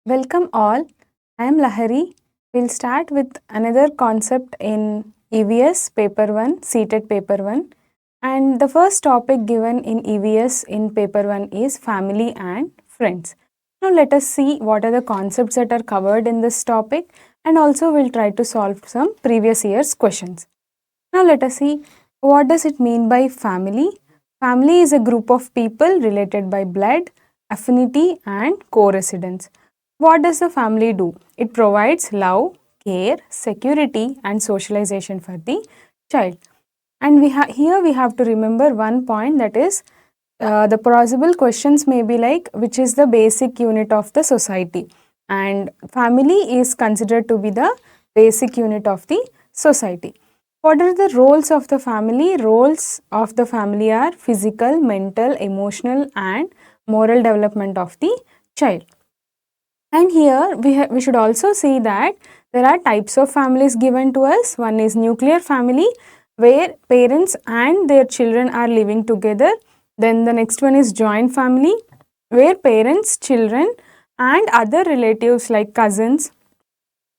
Welcome all. I am Lahari. We'll start with another concept in EVS paper 1, CTET paper 1. And the first topic given in EVS in paper 1 is family and friends. Now let us see what are the concepts that are covered in this topic, and also we'll try to solve some previous year's questions. Now let us see what does it mean by family. Family is a group of people related by blood, affinity and co-residence. What does the family do? It provides love, care, security and socialization for the child. And here we have to remember one point, that is the possible questions may be like, which is the basic unit of the society? And family is considered to be the basic unit of the society. What are the roles of the family? Roles of the family are physical, mental, emotional and moral development of the child. And here we should also see that there are types of families given to us. One is nuclear family, where parents and their children are living together. Then the next one is joint family, where parents, children and other relatives like cousins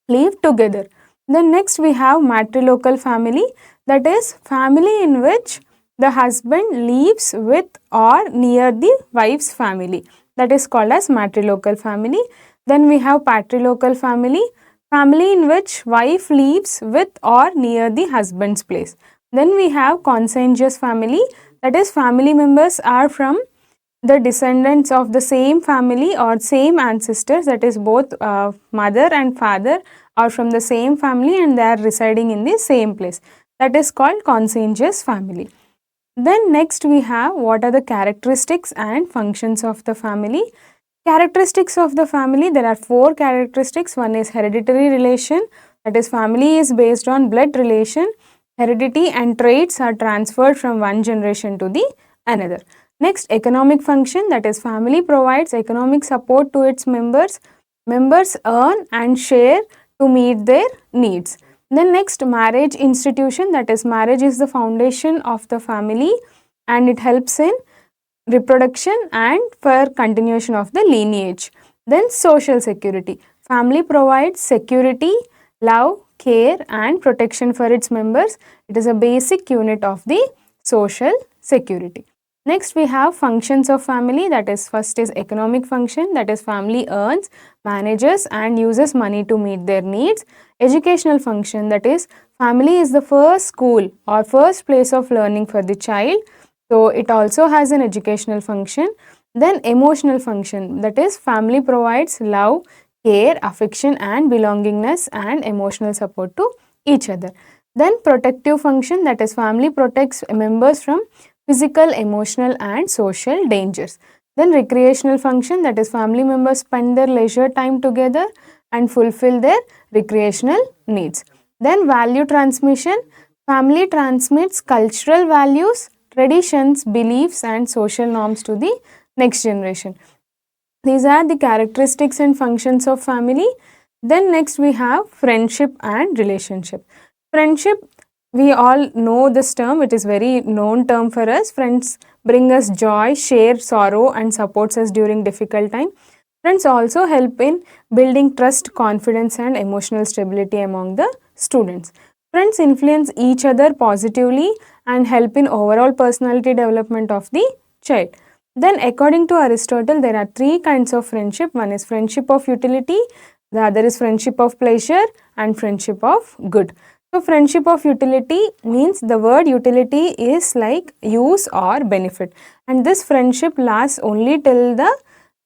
live together. Then next we have matrilocal family, that is family in which the husband lives with or near the wife's family. That is called as matrilocal family. Then we have patrilocal family, family in which wife lives with or near the husband's place. Then we have consanguineous family, that is family members are from the descendants of the same family or same ancestors, that is both mother and father are from the same family and they are residing in the same place. That is called consanguineous family. Then next we have what are the characteristics and functions of the family. Characteristics of the family, there are 4 characteristics. One is hereditary relation, that is family is based on blood relation. Heredity and traits are transferred from one generation to the another. Next, economic function, that is family provides economic support to its members. Members earn and share to meet their needs. Then next, marriage institution, that is marriage is the foundation of the family and it helps in reproduction and for continuation of the lineage. Then social security, family provides security, love, care and protection for its members. It is a basic unit of the social security. Next we have functions of family, that is first is economic function, that is family earns, manages and uses money to meet their needs. Educational function, that is family is the first school or first place of learning for the child. So it also has an educational function. Then emotional function, that is family provides love, care, affection and belongingness and emotional support to each other. Then protective function, that is family protects members from physical, emotional and social dangers. Then recreational function, that is family members spend their leisure time together and fulfill their recreational needs. Then value transmission, family transmits cultural values, traditions, beliefs and social norms to the next generation. These are the characteristics and functions of family. Then next we have friendship and relationship. Friendship, we all know this term, it is very known term for us. Friends bring us joy, share sorrow and supports us during difficult time. Friends also help in building trust, confidence and emotional stability among the students. Friends influence each other positively and help in overall personality development of the child. Then according to Aristotle, there are 3 kinds of friendship. One is friendship of utility, the other is friendship of pleasure and friendship of good. So friendship of utility means the word utility is like use or benefit, and this friendship lasts only till the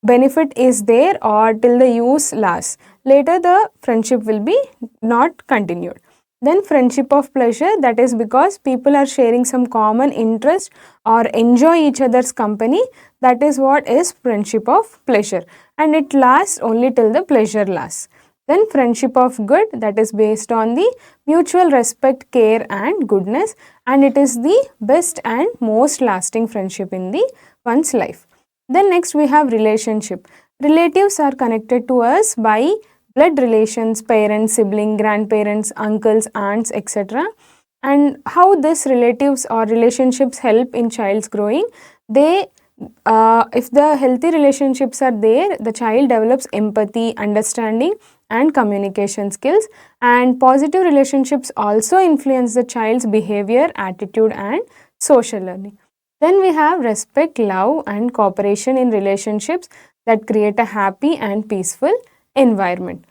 benefit is there or till the use lasts. Later the friendship will be not continued. Then friendship of pleasure, that is because people are sharing some common interest or enjoy each other's company. That is what is friendship of pleasure and it lasts only till the pleasure lasts. Then friendship of good, that is based on the mutual respect, care and goodness, and it is the best and most lasting friendship in the one's life. Then next we have relationship. Relatives are connected to us by blood relations, parents, siblings, grandparents, uncles, aunts, etc. And how these relatives or relationships help in child's growing? They If the healthy relationships are there, the child develops empathy, understanding, and communication skills. And positive relationships also influence the child's behavior, attitude, and social learning. Then we have respect, love, and cooperation in relationships that create a happy and peaceful environment.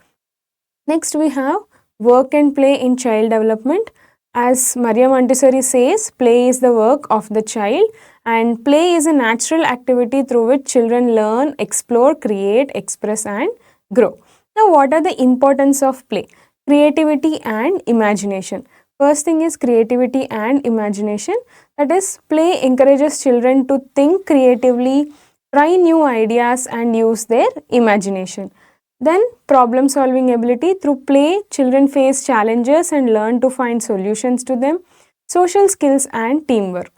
Next, we have work and play in child development. As Maria Montessori says, play is the work of the child, and play is a natural activity through which children learn, explore, create, express, and grow. Now, what are the importance of play? Creativity and imagination. First thing is creativity and imagination. That is, play encourages children to think creatively, try new ideas, and use their imagination. Then problem solving ability. Through play, children face challenges and learn to find solutions to them. Social skills and teamwork.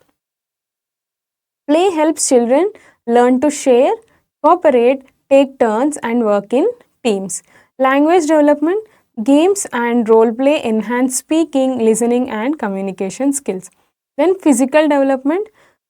Play helps children learn to share, cooperate, take turns and work in teams. Language development. Games and role play enhance speaking, listening and communication skills. Then physical development.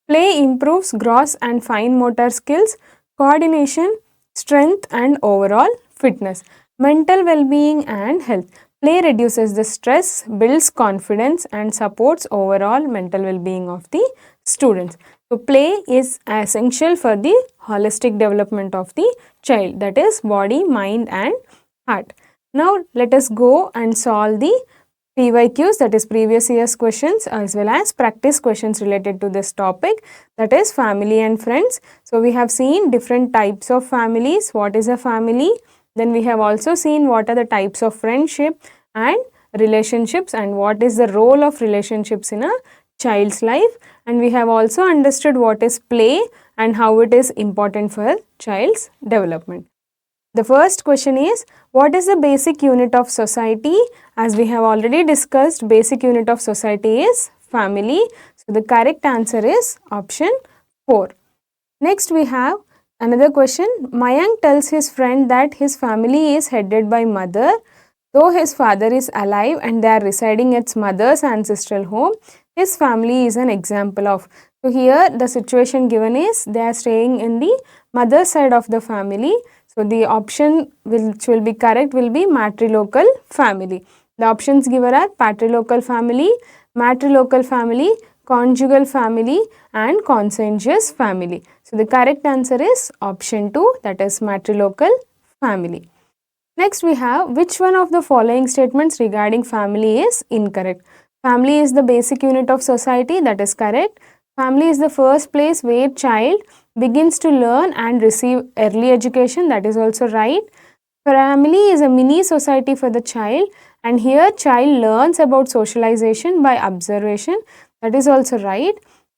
Play improves gross and fine motor skills, coordination, strength and overall fitness. Mental well-being and health. Play reduces the stress, builds confidence and supports overall mental well-being of the students. So, play is essential for the holistic development of the child, that is body, mind and heart. Now, let us go and solve the PYQs, that is previous year's questions, as well as practice questions related to this topic, that is family and friends. So, we have seen different types of families, what is a family, then we have also seen what are the types of friendship and relationships and what is the role of relationships in a child's life, and we have also understood what is play and how it is important for child's development. The first question is, what is the basic unit of society? As we have already discussed, basic unit of society is family. So, the correct answer is option 4. Next, we have another question. Mayank tells his friend that his family is headed by mother. Though his father is alive and they are residing at mother's ancestral home, his family is an example of. So, here the situation given is they are staying in the mother side of the family. So, the option which will be correct will be matrilocal family. The options given are patrilocal family, matrilocal family, conjugal family and consanguineous family. So, the correct answer is option 2, that is matrilocal family. Next, we have which one of the following statements regarding family is incorrect. Family is the basic unit of society, that is correct. Family is the first place where child begins to learn and receive early education, that is also right. Family is a mini society for the child, and here child learns about socialization by observation, that is also right.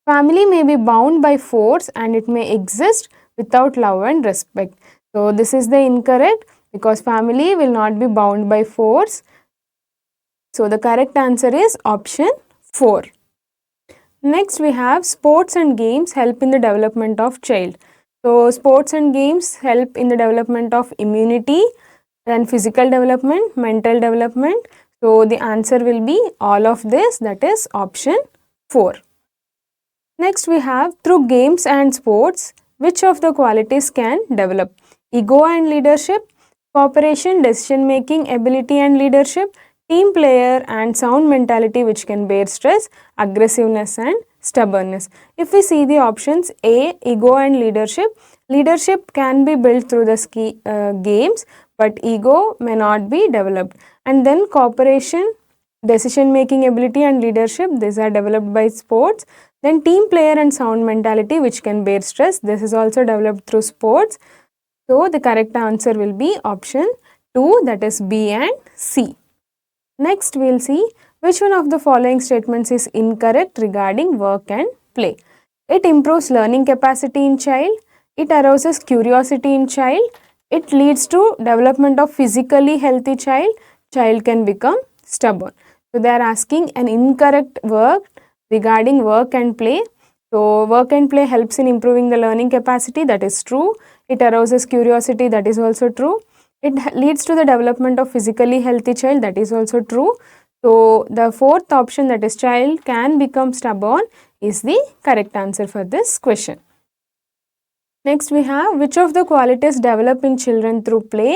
Family may be bound by force and it may exist without love and respect. So, this is the incorrect, because family will not be bound by force. So, the correct answer is option 4. Next, we have sports and games help in the development of child. So, sports and games help in the development of immunity and physical development, mental development. So, the answer will be all of this, that is option 4. Next, we have through games and sports, which of the qualities can develop? Ego and leadership, cooperation, decision making, ability and leadership, team player and sound mentality which can bear stress, aggressiveness and stubbornness. If we see the options A, ego and leadership, leadership can be built through the games, but ego may not be developed. And then cooperation, decision making ability and leadership, these are developed by sports. Then team player and sound mentality which can bear stress, this is also developed through sports. So, the correct answer will be option 2, that is B and C. Next, we will see which one of the following statements is incorrect regarding work and play. It improves learning capacity in child, it arouses curiosity in child, it leads to development of physically healthy child, child can become stubborn. So, they are asking an incorrect word regarding work and play. So, work and play helps in improving the learning capacity, that is true. It arouses curiosity, that is also true. It leads to the development of physically healthy child, that is also true. So, the fourth option, that is child can become stubborn, is the correct answer for this question. Next we have, which of the qualities develop in children through play?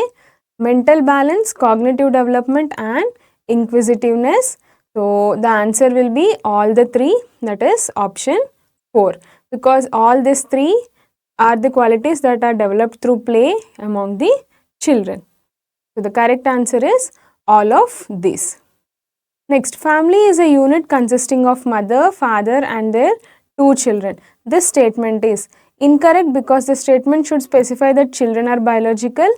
Mental balance, cognitive development and inquisitiveness. So the answer will be all the three, that is option 4, because all these three are the qualities that are developed through play among the children. So the correct answer is all of these. Next, family is a unit consisting of mother, father and their two children. This statement is incorrect because the statement should specify that children are biological.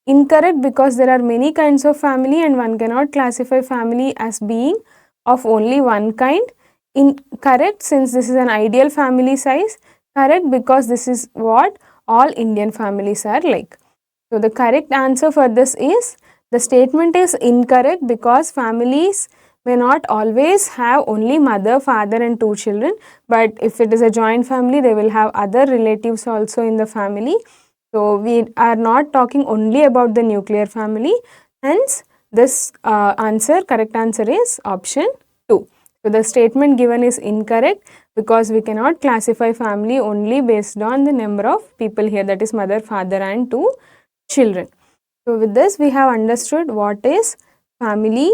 Incorrect because there are many kinds of family and one cannot classify family as being of only one kind. Incorrect since this is an ideal family size. Correct because this is what all Indian families are like. So the correct answer for this is, the statement is incorrect because families may not always have only mother, father and two children, but if it is a joint family they will have other relatives also in the family. So we are not talking only about the nuclear family, hence this correct answer is option 2. So the statement given is incorrect because we cannot classify family only based on the number of people here, that is mother, father and two children. So with this we have understood what is family,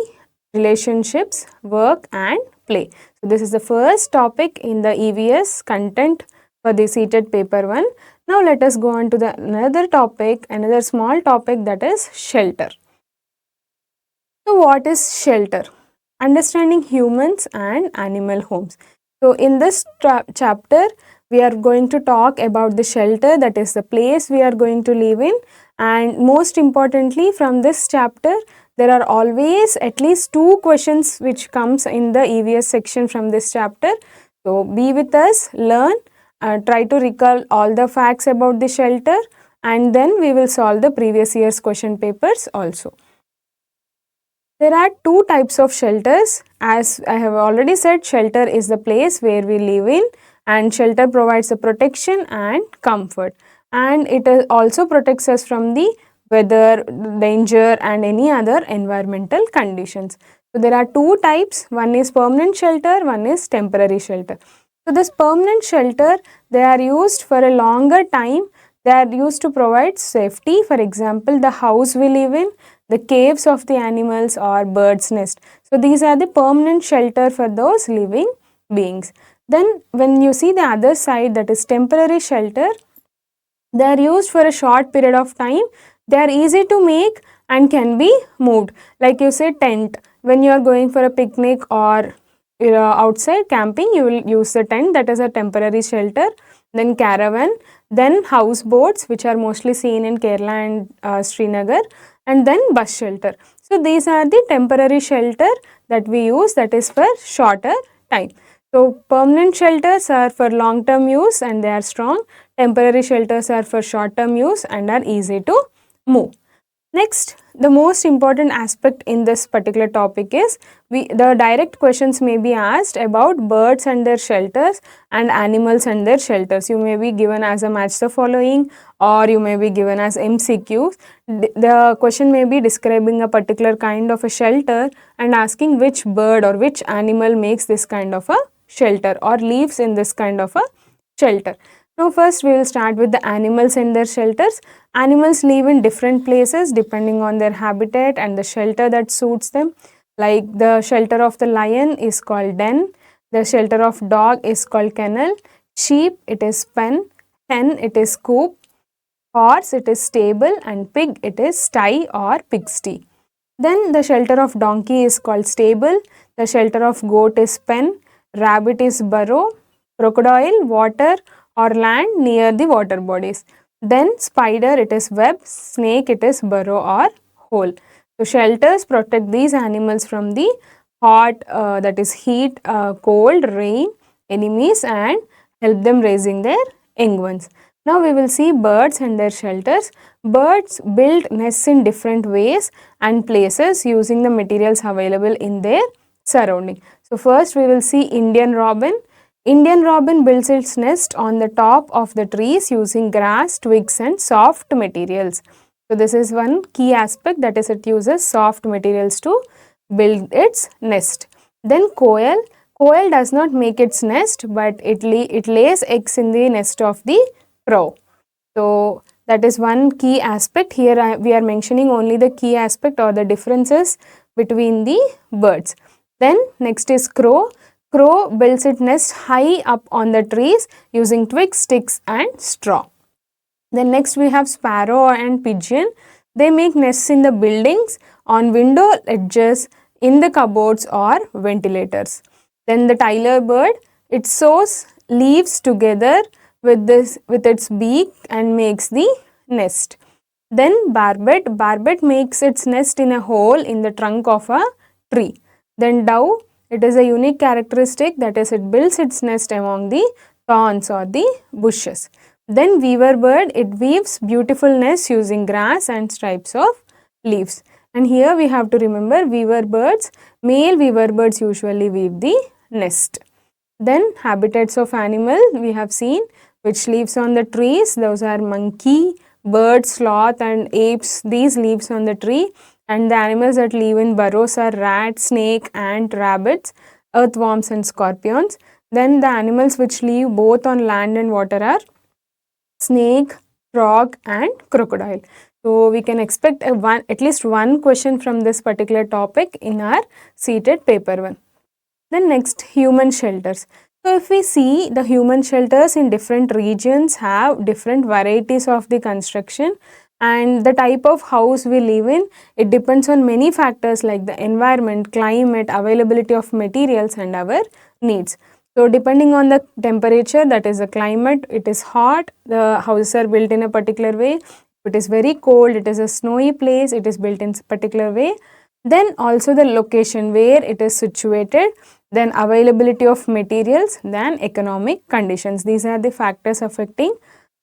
relationships, work and play. So this is the first topic in the EVS content for the CTET paper 1. Now let us go on to the another topic, another small topic, that is shelter. So what is shelter? Understanding humans and animal homes. So in this chapter we are going to talk about the shelter, that is the place we are going to live in, and most importantly from this chapter there are always at least 2 questions which comes in the EVS section from this chapter. So be with us, learn, try to recall all the facts about the shelter and then we will solve the previous year's question papers also. There are 2 types of shelters. As I have already said, shelter is the place where we live in and shelter provides the protection and comfort, and it also protects us from the weather, danger and any other environmental conditions. So there are 2 types, one is permanent shelter, one is temporary shelter. So this permanent shelter, they are used for a longer time, they are used to provide safety. For example, the house we live in, the caves of the animals or bird's nest. So these are the permanent shelter for those living beings. Then when you see the other side, that is temporary shelter, they are used for a short period of time. They are easy to make and can be moved. Like you say tent, when you are going for a picnic or outside camping, you will use the tent, that is a temporary shelter. Then caravan, then houseboats which are mostly seen in Kerala and Srinagar, and then bus shelter. So these are the temporary shelter that we use, that is for shorter time. So permanent shelters are for long term use and they are strong. Temporary shelters are for short term use and are easy to move. Next, the most important aspect in this particular topic is the direct questions may be asked about birds and their shelters and animals and their shelters. You may be given as a match the following or you may be given as MCQs. The question may be describing a particular kind of a shelter and asking which bird or which animal makes this kind of a shelter or lives in this kind of a shelter. Now first we will start with the animals and their shelters. Animals live in different places depending on their habitat and the shelter that suits them. Like the shelter of the lion is called den, the shelter of dog is called kennel, sheep it is pen, hen it is coop, horse it is stable and pig it is sty or pigsty. Then the shelter of donkey is called stable, the shelter of goat is pen, rabbit is burrow, crocodile water or land near the water bodies. Then spider it is web, snake it is burrow or hole. So shelters protect these animals from the hot, that is heat, cold, rain, enemies and help them raising their young ones. Now we will see birds and their shelters. Birds build nests in different ways and places using the materials available in their surrounding. So first we will see Indian robin. Indian robin builds its nest on the top of the trees using grass, twigs and soft materials. So this is one key aspect, that is it uses soft materials to build its nest. Then quail. Quail does not make its nest but it lays eggs in the nest of the crow. So that is one key aspect. Here we are mentioning only the key aspect or the differences between the birds. Then next is crow. Crow builds its nest high up on the trees using twigs, sticks and straw. Then next we have sparrow and pigeon. They make nests in the buildings, on window edges, in the cupboards or ventilators. Then the Tyler bird, it sews leaves together with its beak and makes the nest. Then barbet makes its nest in a hole in the trunk of a tree. Then dove, it is a unique characteristic, that is it builds its nest among the thorns or the bushes. Then weaver bird, it weaves beautiful nests using grass and stripes of leaves. And here we have to remember weaver birds, male weaver birds usually weave the nest. Then habitats of animal we have seen, which lives on the trees. Those are monkey, bird, sloth and apes. These lives on the tree. And the animals that live in burrows are rat, snake, ant, rabbits, earthworms and scorpions. Then the animals which live both on land and water are snake, frog and crocodile. So we can expect at least one question from this particular topic in our CTET paper 1. Then next, human shelters. So if we see, the human shelters in different regions have different varieties of the construction, and the type of house we live in, it depends on many factors like the environment, climate, availability of materials and our needs. So depending on the temperature, that is the climate, it is hot, the houses are built in a particular way. If it is very cold, it is a snowy place, it is built in a particular way. Then also the location where it is situated, then availability of materials, then economic conditions. These are the factors affecting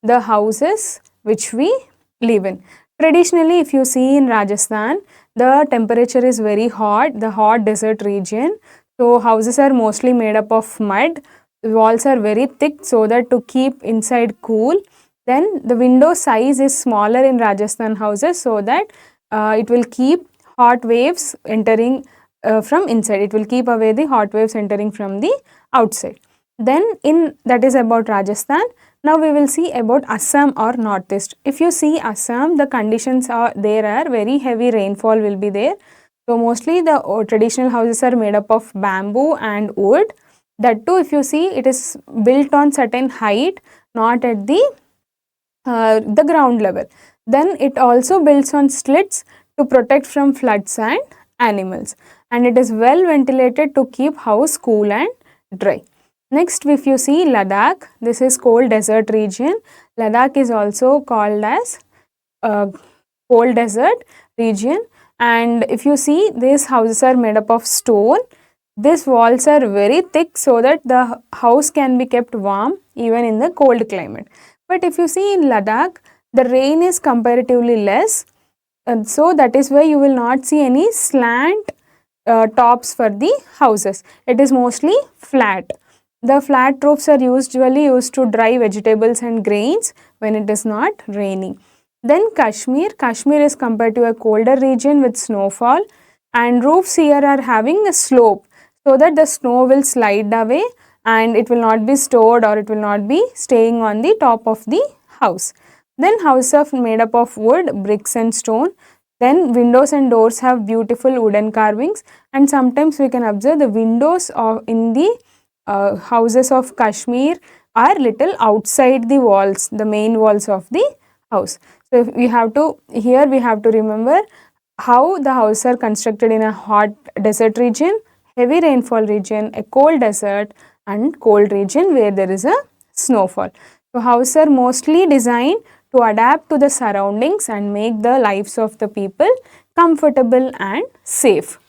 the houses which we live in. Traditionally, if you see in Rajasthan, the temperature is very hot, the hot desert region. So houses are mostly made up of mud. The walls are very thick so that to keep inside cool. Then the window size is smaller in Rajasthan houses so that it will keep hot waves entering from inside. It will keep away the hot waves entering from the outside. Then that is about Rajasthan. Now we will see about Assam or Northeast. If you see Assam, the conditions are very heavy rainfall will be there. So mostly the traditional houses are made up of bamboo and wood. That too, if you see, it is built on certain height, not at the ground level. Then it also builds on slits to protect from floods and animals. And it is well ventilated to keep house cool and dry. Next, if you see Ladakh, this is cold desert region. Ladakh is also called as cold desert region. And if you see, these houses are made up of stone. These walls are very thick so that the house can be kept warm even in the cold climate. But if you see in Ladakh, the rain is comparatively less. So that is why you will not see any slant tops for the houses. It is mostly flat. The flat roofs are usually used to dry vegetables and grains when it is not raining. Then Kashmir. Kashmir is compared to a colder region with snowfall, and roofs here are having a slope so that the snow will slide away and it will not be stored or it will not be staying on the top of the house. Then houses are made up of wood, bricks and stone. Then windows and doors have beautiful wooden carvings, and sometimes we can observe the windows in the houses of Kashmir are little outside the walls, the main walls of the house. So we have to remember how the houses are constructed in a hot desert region, heavy rainfall region, a cold desert and cold region where there is a snowfall. So houses are mostly designed to adapt to the surroundings and make the lives of the people comfortable and safe.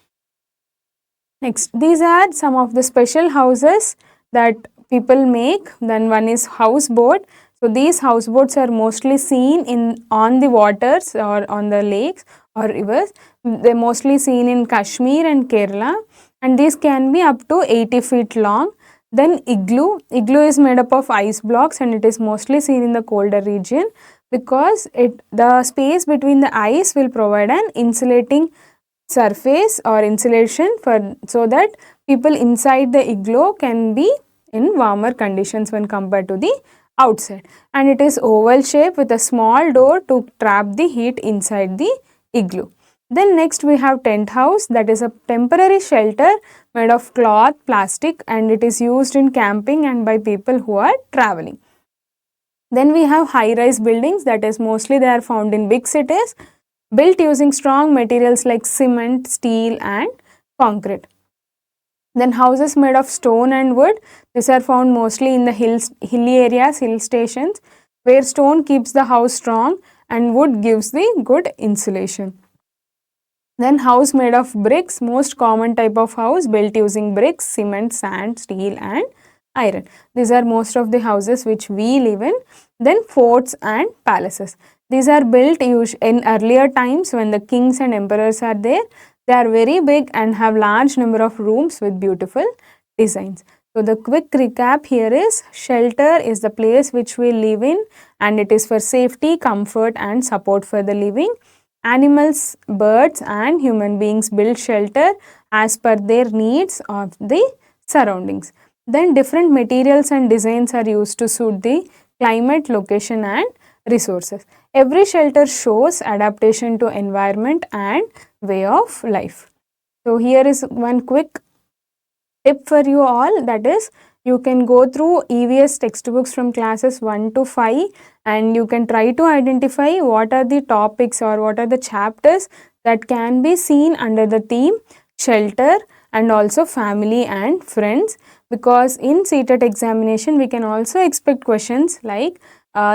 Next, these are some of the special houses that people make. Then one is houseboat. So these houseboats are mostly seen on the waters or on the lakes or rivers. They are mostly seen in Kashmir and Kerala, and these can be up to 80 feet long. Then igloo. Igloo is made up of ice blocks and it is mostly seen in the colder region because the space between the ice will provide an insulating surface or insulation so that people inside the igloo can be in warmer conditions when compared to the outside, and it is oval shape with a small door to trap the heat inside the igloo. Then next we have tent house, that is a temporary shelter made of cloth, plastic, and it is used in camping and by people who are traveling. Then we have high rise buildings, that is mostly they are found in big cities, built using strong materials like cement, steel and concrete. Then houses made of stone and wood, these are found mostly in the hilly areas, hill stations, where stone keeps the house strong and wood gives the good insulation. Then house made of bricks, most common type of house built using bricks, cement, sand, steel and iron. These are most of the houses which we live in. Then forts and palaces. These are built in earlier times when the kings and emperors are there. They are very big and have large number of rooms with beautiful designs. So the quick recap here is, shelter is the place which we live in and it is for safety, comfort and support for the living. Animals, birds and human beings build shelter as per their needs of the surroundings. Then different materials and designs are used to suit the climate, location and resources. Every shelter shows adaptation to environment and way of life. So here is one quick tip for you all, that is, you can go through EVS textbooks from classes 1 to 5 and you can try to identify what are the topics or what are the chapters that can be seen under the theme shelter and also family and friends, because in CTET examination we can also expect questions like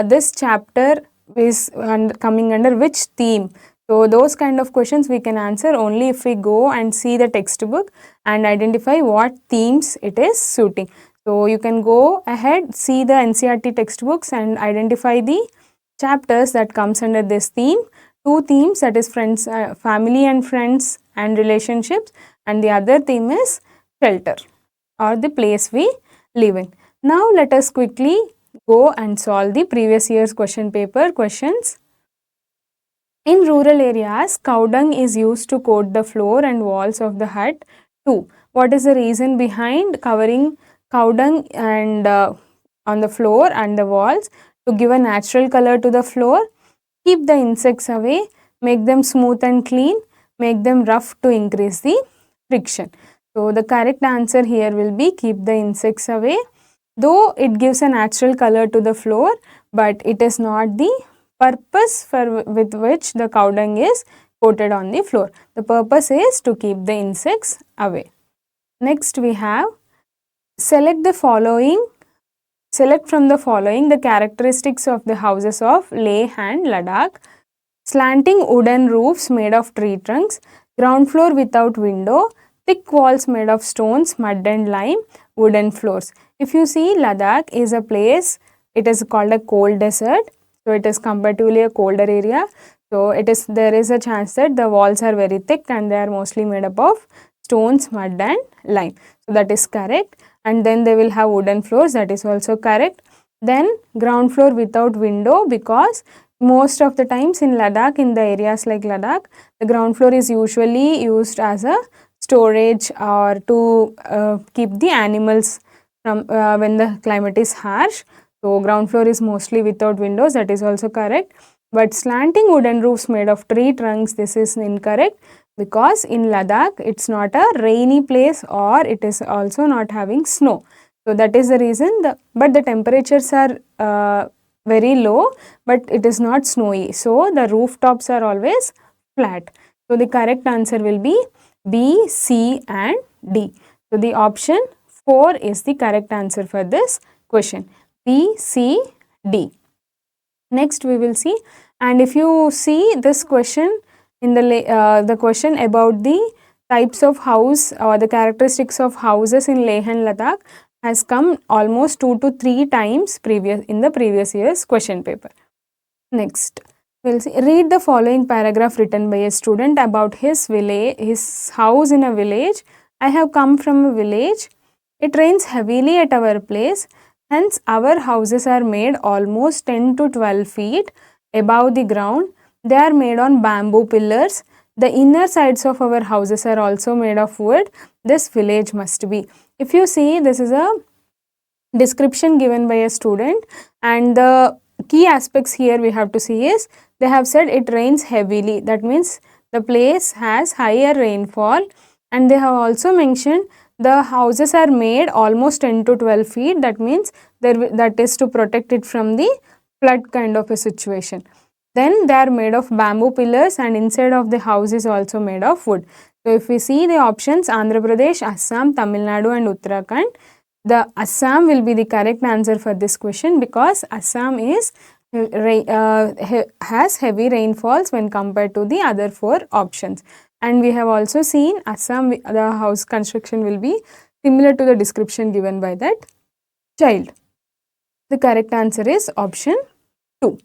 this chapter is coming under which theme. So those kind of questions we can answer only if we go and see the textbook and identify what themes it is suiting. So you can go ahead, see the NCERT textbooks and identify the chapters that comes under this theme. Two themes, that is friends, family and friends and relationships, and the other theme is shelter or the place we live in. Now let us quickly go and solve the previous year's question paper questions. In rural areas, cow dung is used to coat the floor and walls of the hut. 2. What is the reason behind covering cow dung and on the floor and the walls? To give a natural color to the floor, keep the insects away, make them smooth and clean, make them rough to increase the friction. So the correct answer here will be keep the insects away. Though it gives a natural color to the floor, but it is not the purpose with which the cow dung is coated on the floor. The purpose is to keep the insects away. Next we have select from the following the characteristics of the houses of Leh and Ladakh. Slanting wooden roofs made of tree trunks, ground floor without window, thick walls made of stones, mud and lime, wooden floors. If you see, Ladakh is a place, it is called a cold desert. So it is comparatively a colder area. So there is a chance that the walls are very thick and they are mostly made up of stones, mud and lime. So that is correct. And then they will have wooden floors, that is also correct. Then ground floor without window, because most of the times in Ladakh, in the areas like Ladakh, the ground floor is usually used as a storage or to keep the animals from when the climate is harsh. So ground floor is mostly without windows, that is also correct. But slanting wooden roofs made of tree trunks, this is incorrect, because in Ladakh it's not a rainy place or it is also not having snow. So that is the reason, but the temperatures are very low, but it is not snowy. So the rooftops are always flat. So the correct answer will be B, C and D. So the option 4 is the correct answer for this question. B, C, D. Next we will see, and if you see this question in the question about the types of house or the characteristics of houses in Leh and Ladakh has come almost 2 to 3 times in the previous year's question paper. Next, we'll see. Read the following paragraph written by a student about his house in a village. I have come from a village. It rains heavily at our place. Hence, our houses are made almost 10 to 12 feet above the ground. They are made on bamboo pillars. The inner sides of our houses are also made of wood. This village must be. If you see, this is a description given by a student, and the key aspects here we have to see is they have said it rains heavily, that means the place has higher rainfall, and they have also mentioned the houses are made almost 10 to 12 feet, that means that is to protect it from the flood kind of a situation. Then they are made of bamboo pillars, and inside of the house is also made of wood. So if we see the options, Andhra Pradesh, Assam, Tamil Nadu and Uttarakhand, the Assam will be the correct answer for this question, because Assam is has heavy rainfalls when compared to the other four options. And we have also seen Assam, the house construction will be similar to the description given by that child. The correct answer is option 2.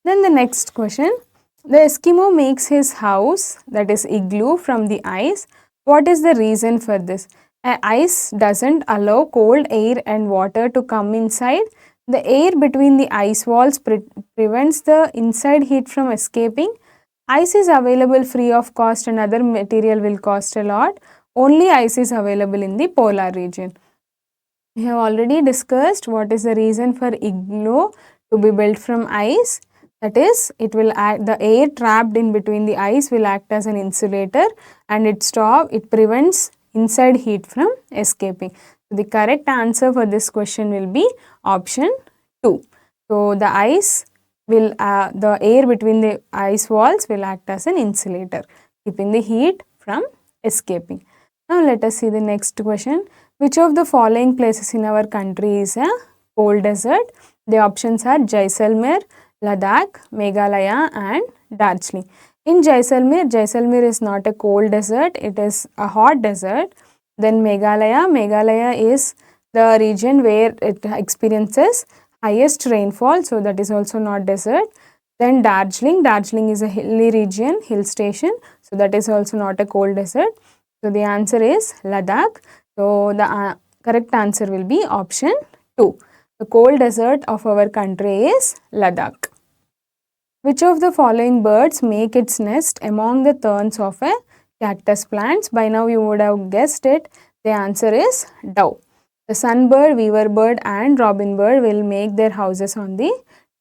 Then the next question, the Eskimo makes his house, that is igloo, from the ice. What is the reason for this? Ice doesn't allow cold air and water to come inside. The air between the ice walls prevents the inside heat from escaping. Ice is available free of cost and other material will cost a lot. Only ice is available in the polar region. We have already discussed what is the reason for igloo to be built from ice. That is, it will act, the air trapped in between the ice will act as an insulator, and it prevents inside heat from escaping. So the correct answer for this question will be option 2. So the the air between the ice walls will act as an insulator, keeping the heat from escaping. Now let us see the next question. Which of the following places in our country is a cold desert? The options are Jaisalmer, Ladakh, Meghalaya and Darjeeling. In Jaisalmer is not a cold desert, it is a hot desert. Then Meghalaya is the region where it experiences highest rainfall, so that is also not desert. Then Darjeeling is a hilly region, hill station, so that is also not a cold desert. So the answer is Ladakh. So the correct answer will be option 2. The cold desert of our country is Ladakh. Which of the following birds make its nest among the thorns of a cactus plants? By now you would have guessed it. The answer is dove. The sunbird, weaver bird and robin bird will make their houses on the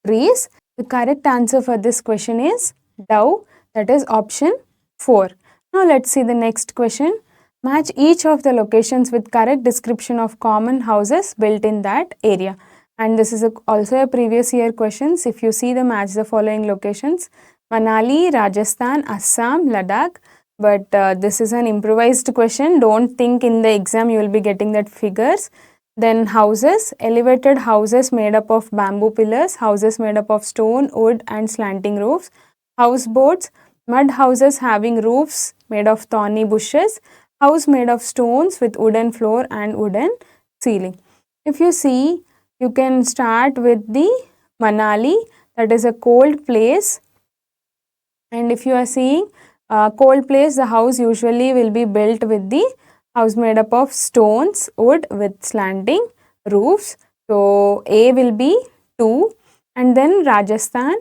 trees. The correct answer for this question is dove, that is option 4. Now let's see the next question. Match each of the locations with correct description of common houses built in that area. And this is also a previous year questions. If you see the match the following locations, Manali, Rajasthan, Assam, Ladakh. But this is an improvised question. Don't think in the exam you will be getting that figures. Then houses, elevated houses made up of bamboo pillars, houses made up of stone, wood and slanting roofs, houseboats, mud houses having roofs made of thorny bushes, house made of stones with wooden floor and wooden ceiling. If you see, you can start with the Manali, that is a cold place. And if you are seeing cold place, the house usually will be built with the house made up of stones, wood with slanting roofs. So A will be 2. And then Rajasthan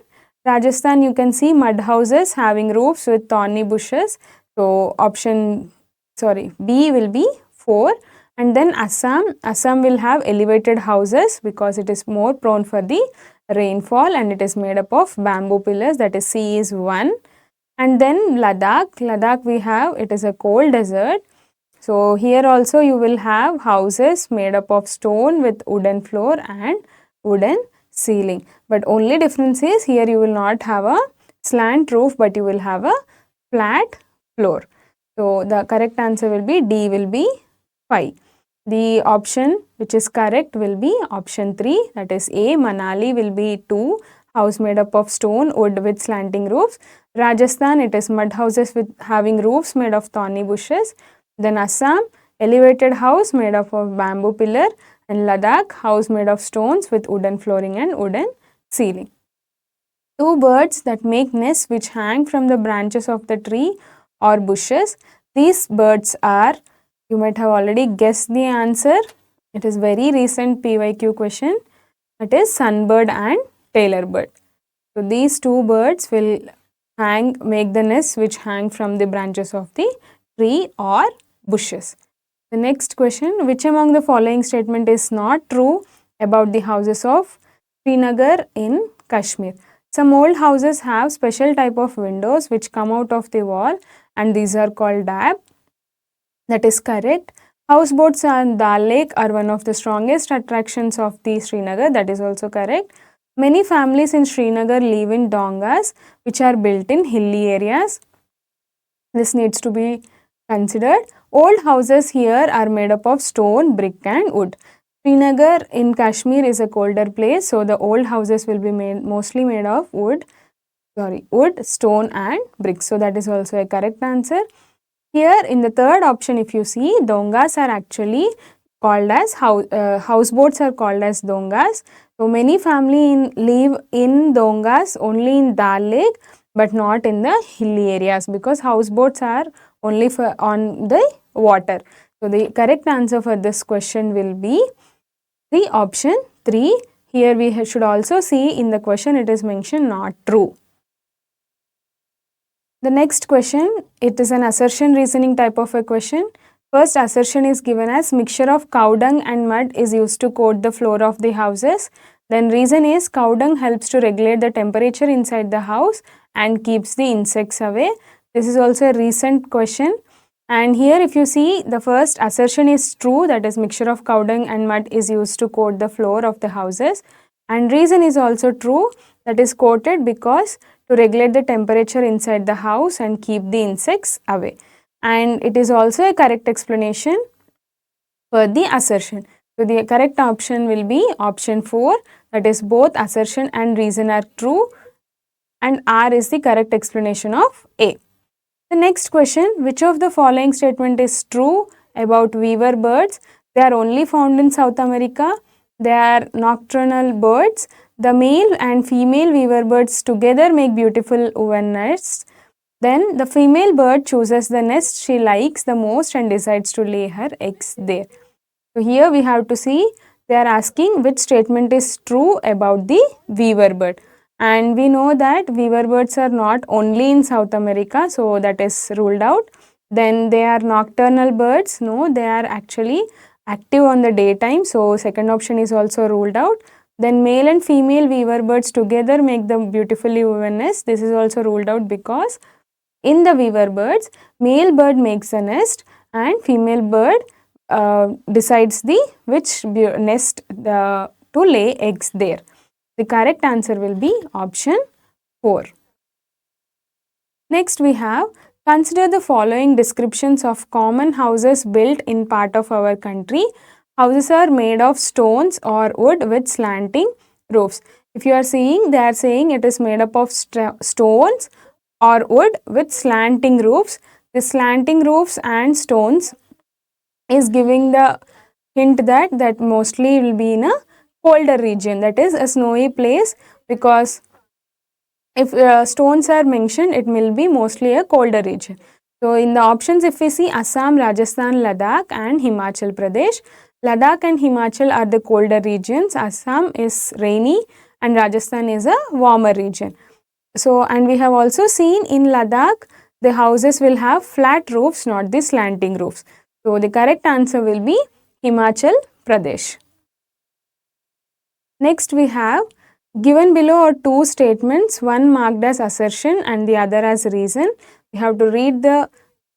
you can see mud houses having roofs with thorny bushes. So B will be 4. And then Assam will have elevated houses because it is more prone for the rainfall and it is made up of bamboo pillars, that is C is 1. And then Ladakh we have, it is a cold desert. So here also you will have houses made up of stone with wooden floor and wooden ceiling. But only difference is here you will not have a slant roof, but you will have a flat floor. So the correct answer will be D will be 5. The option which is correct will be option 3, that is A. Manali will be 2, house made up of stone, wood with slanting roofs. Rajasthan, it is mud houses with having roofs made of thorny bushes. Then Assam, elevated house made up of bamboo pillar. And Ladakh, house made of stones with wooden flooring and wooden ceiling. 2 birds that make nests which hang from the branches of the tree or bushes. These birds are, you might have already guessed the answer. It is very recent PYQ question. It is sunbird and tailor bird. So these 2 birds will make the nests which hang from the branches of the tree or bushes. The next question, which among the following statement is not true about the houses of Srinagar in Kashmir? Some old houses have special type of windows which come out of the wall and these are called dab. That is correct. Houseboats on Dal Lake are one of the strongest attractions of the Srinagar. That is also correct. Many families in Srinagar live in dongas which are built in hilly areas. This needs to be considered. Old houses here are made up of stone, brick and wood. Srinagar in Kashmir is a colder place, so the old houses will be mostly made of wood, stone and bricks. So that is also a correct answer. Here in the third option, if you see, dongas are actually called as houseboats are called as dongas. So many family live in dongas only in Dal Lake but not in the hilly areas because houseboats are only for on the water. So the correct answer for this question will be the option 3. Here we should also see in the question it is mentioned not true. The next question, it is an assertion reasoning type of a question. First assertion is given as mixture of cow dung and mud is used to coat the floor of the houses. Then reason is cow dung helps to regulate the temperature inside the house and keeps the insects away. This is also a recent question. And here if you see, the first assertion is true, that is mixture of cow dung and mud is used to coat the floor of the houses. And reason is also true, that is coated because to regulate the temperature inside the house and keep the insects away. And it is also a correct explanation for the assertion. So the correct option will be option 4, that is both assertion and reason are true and R is the correct explanation of A. The next question, which of the following statement is true about weaver birds? They are only found in South America. They are nocturnal birds. The male and female weaver birds together make beautiful woven nests. Then the female bird chooses the nest she likes the most and decides to lay her eggs there. So here we have to see, they are asking which statement is true about the weaver bird. And we know that weaver birds are not only in South America, so that is ruled out. Then they are nocturnal birds. No, they are actually active on the daytime, so second option is also ruled out. Then male and female weaver birds together make the beautifully woven nest. This is also ruled out because in the weaver birds, male bird makes a nest and female bird decides the which nest to lay eggs there. The correct answer will be option 4. Next we have, consider the following descriptions of common houses built in part of our country. Houses are made of stones or wood with slanting roofs. If you are seeing, they are saying it is made up of stones or wood with slanting roofs. The slanting roofs and stones is giving the hint that mostly will be in a colder region, that is a snowy place, because if stones are mentioned, it will be mostly a colder region. So in the options, if we see Assam, Rajasthan, Ladakh and Himachal Pradesh, Ladakh and Himachal are the colder regions, Assam is rainy and Rajasthan is a warmer region. So, and we have also seen in Ladakh, the houses will have flat roofs, not the slanting roofs. So the correct answer will be Himachal Pradesh. Next we have, given below are two statements, one marked as assertion and the other as reason. We have to read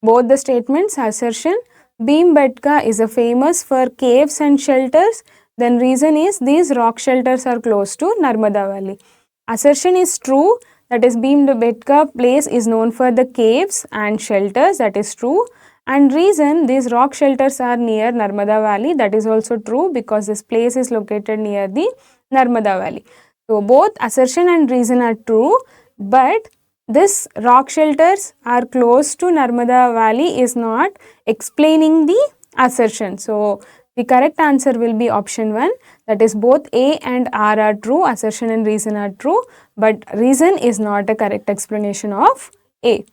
both the statements. Assertion, Bhimbetka is famous for caves and shelters. Then reason is these rock shelters are close to Narmada Valley. Assertion is true, that is Bhimbetka place is known for the caves and shelters, that is true. And reason, these rock shelters are near Narmada Valley, that is also true because this place is located near the Narmada Valley. So both assertion and reason are true, but this rock shelters are close to Narmada Valley is not explaining the assertion. So the correct answer will be option 1, that is both A and R are true, assertion and reason are true, but reason is not a correct explanation of A.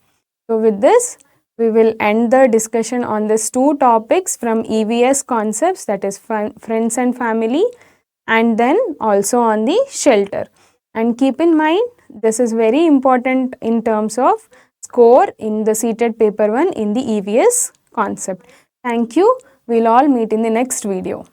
So with this, we will end the discussion on these two topics from EVS concepts, that is friends and family, and then also on the shelter. And keep in mind, this is very important in terms of score in the CTET paper 1 in the EVS concept. Thank you. We'll all meet in the next video.